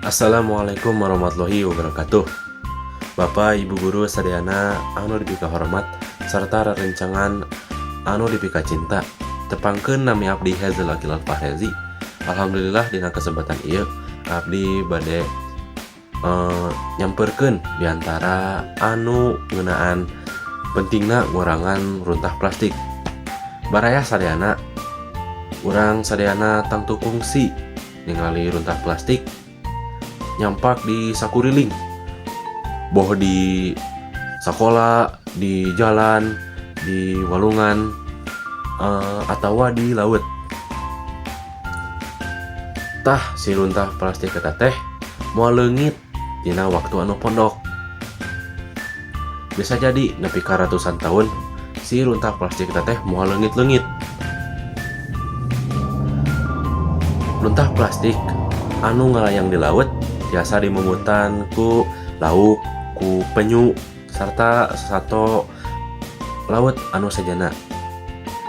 Assalamualaikum warahmatullahi wabarakatuh. Bapak Ibu guru sadayana anu dipika hormat serta rerencangan anu dipika cinta. Tepangkeun nami abdi Hazel Akilal Fahrezi. Alhamdulillah dina kesempatan ieu abdi bade nyamperkeun diantara anu ngeunaan pentingna ngurangan runtah plastik. Baraya sadayana urang sadayana tangtu kungsi ningali runtah plastik nyampak di sakuriling, boh di sekolah, di jalan, di walungan, atau di laut. Tah si runtah plastik eta teh moal leungit dina waktu anu pondok. Bisa jadi nepi ka ratusan tahun si runtah plastik eta teh moal leungit-leungit. Runtah plastik anu ngalayang di laut biasa dimungutan ku lauk, ku penyu, serta sato laut anu sejana.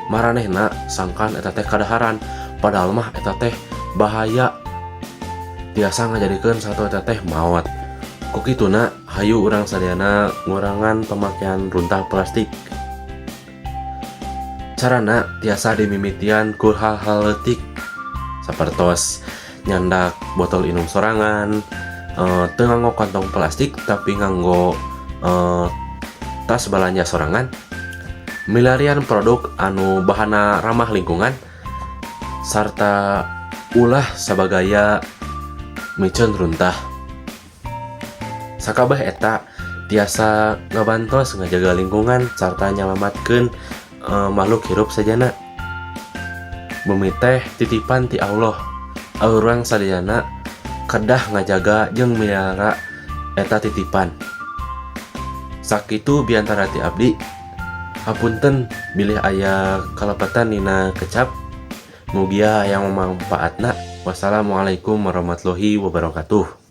Maranehna sangkan eta teh kadaharan, padahal mah eta teh bahaya. Biasa ngajadikeun sato eta teh maot. Ku kituna hayu urang sadayana ngurangan pemakaian runtah plastik. Carana tiasa dimimitian ku hal-hal leutik sapertos nyandak botol inum sorangan, teu nganggo kantong plastik tapi nganggo tas balanja sorangan, milarian produk anu bahana ramah lingkungan, sarta ulah sabagaya miceun runtah. Sakabeh eta tiasa ngabantos ngajaga lingkungan sarta nyalamatkeun makhluk hirup sajana. Bumi teh titipan ti Allah. Urang sadayana kedah ngajaga jeung miara eta titipan. Sakitu biantara ti abdi. Hapunten bilih aya kalepetan dina kecap. Mugia aya manfaatna. Wassalamualaikum warahmatullahi wabarakatuh.